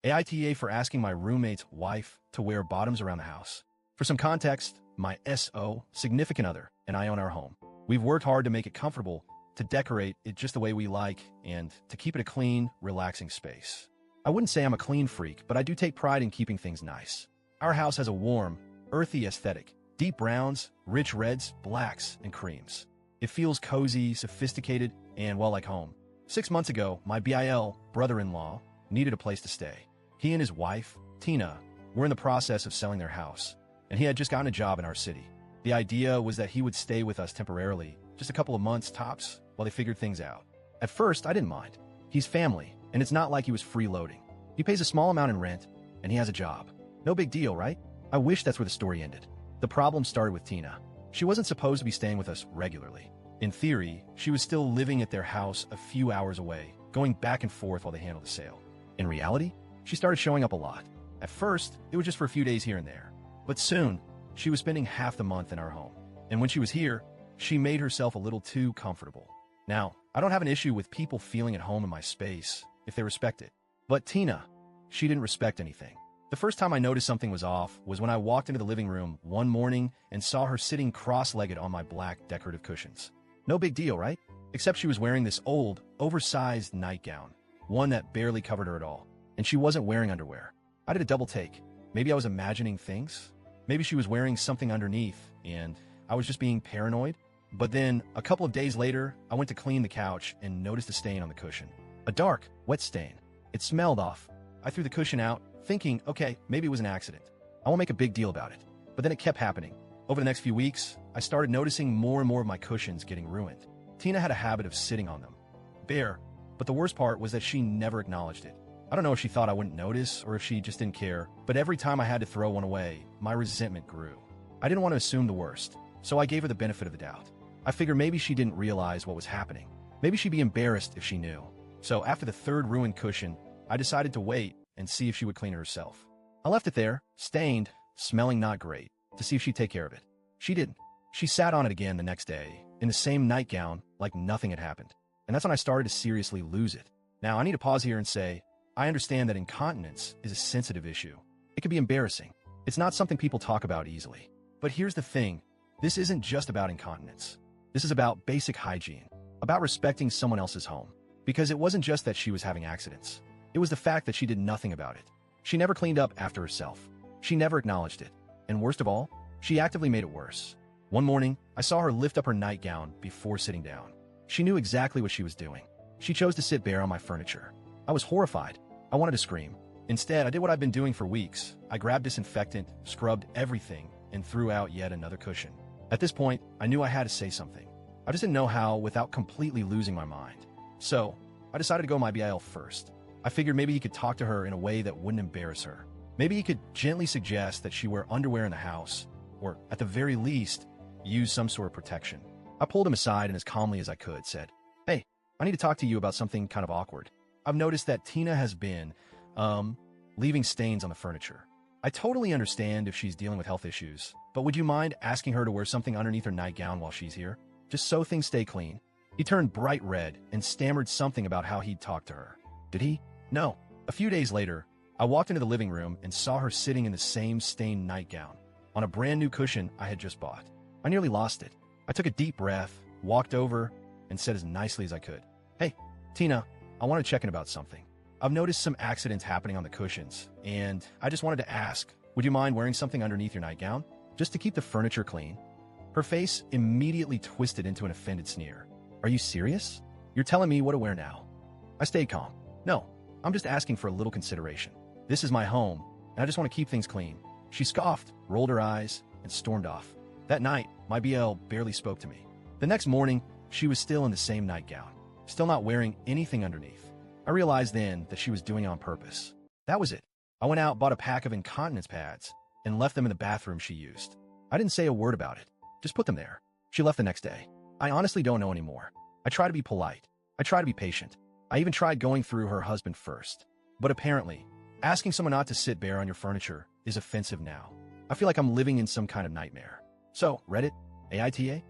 AITA for asking my roommate's wife to wear bottoms around the house. For some context, my SO, significant other, and I own our home. We've worked hard to make it comfortable, to decorate it just the way we like, and to keep it a clean, relaxing space. I wouldn't say I'm a clean freak, but I do take pride in keeping things nice. Our house has a warm, earthy aesthetic, deep browns, rich reds, blacks, and creams. It feels cozy, sophisticated, and well like home. 6 months ago, my BIL brother-in-law needed a place to stay. He and his wife, Tina, were in the process of selling their house, and he had just gotten a job in our city. The idea was that he would stay with us temporarily, just a couple of months tops, while they figured things out. At first, I didn't mind. He's family, and it's not like he was freeloading. He pays a small amount in rent, and he has a job. No big deal, right? I wish that's where the story ended. The problem started with Tina. She wasn't supposed to be staying with us regularly. In theory, she was still living at their house a few hours away, going back and forth while they handled the sale. In reality, she started showing up a lot. At first, it was just for a few days here and there. But soon, she was spending half the month in our home. And when she was here, she made herself a little too comfortable. Now, I don't have an issue with people feeling at home in my space, if they respect it. But Tina, she didn't respect anything. The first time I noticed something was off was when I walked into the living room one morning and saw her sitting cross-legged on my black decorative cushions. No big deal, right? Except she was wearing this old, oversized nightgown, one that barely covered her at all. And she wasn't wearing underwear. I did a double take. Maybe I was imagining things. Maybe she was wearing something underneath, and I was just being paranoid. But then, a couple of days later, I went to clean the couch and noticed a stain on the cushion. A dark, wet stain. It smelled off. I threw the cushion out, thinking, okay, maybe it was an accident. I won't make a big deal about it. But then it kept happening. Over the next few weeks, I started noticing more and more of my cushions getting ruined. Tina had a habit of sitting on them. Bare. But the worst part was that she never acknowledged it. I don't know if she thought I wouldn't notice or if she just didn't care, but every time I had to throw one away, my resentment grew. I didn't want to assume the worst, so I gave her the benefit of the doubt. I figured maybe she didn't realize what was happening. Maybe she'd be embarrassed if she knew. So after the third ruined cushion, I decided to wait and see if she would clean it herself. I left it there, stained, smelling not great, to see if she'd take care of it. She didn't. She sat on it again the next day, in the same nightgown, like nothing had happened. And that's when I started to seriously lose it. Now, I need to pause here and say, I understand that incontinence is a sensitive issue. It can be embarrassing. It's not something people talk about easily. But here's the thing. This isn't just about incontinence. This is about basic hygiene, about respecting someone else's home. Because it wasn't just that she was having accidents. It was the fact that she did nothing about it. She never cleaned up after herself. She never acknowledged it. And worst of all, she actively made it worse. One morning, I saw her lift up her nightgown before sitting down. She knew exactly what she was doing. She chose to sit bare on my furniture. I was horrified. I wanted to scream. Instead, I did what I've been doing for weeks. I grabbed disinfectant, scrubbed everything, and threw out yet another cushion. At this point, I knew I had to say something. I just didn't know how without completely losing my mind. So, I decided to go my BIL first. I figured maybe he could talk to her in a way that wouldn't embarrass her. Maybe he could gently suggest that she wear underwear in the house, or at the very least, use some sort of protection. I pulled him aside and as calmly as I could said, "Hey, I need to talk to you about something kind of awkward. I've noticed that Tina has been, leaving stains on the furniture. I totally understand if she's dealing with health issues, but would you mind asking her to wear something underneath her nightgown while she's here? Just so things stay clean." He turned bright red and stammered something about how he'd talked to her. Did he? No. A few days later, I walked into the living room and saw her sitting in the same stained nightgown, on a brand new cushion I had just bought. I nearly lost it. I took a deep breath, walked over, and said as nicely as I could, "Hey, Tina, I want to check in about something. I've noticed some accidents happening on the cushions, and I just wanted to ask, would you mind wearing something underneath your nightgown, just to keep the furniture clean?" Her face immediately twisted into an offended sneer. "Are you serious? You're telling me what to wear now?" I stayed calm. "No, I'm just asking for a little consideration. This is my home, and I just want to keep things clean." She scoffed, rolled her eyes, and stormed off. That night, my BL barely spoke to me. The next morning, she was still in the same nightgown, still not wearing anything underneath. I realized then that she was doing it on purpose. That was it. I went out, bought a pack of incontinence pads, and left them in the bathroom she used. I didn't say a word about it, just put them there. She left the next day. I honestly don't know anymore. I try to be polite. I try to be patient. I even tried going through her husband first. But apparently, asking someone not to sit bare on your furniture is offensive now. I feel like I'm living in some kind of nightmare. So, Reddit, AITA,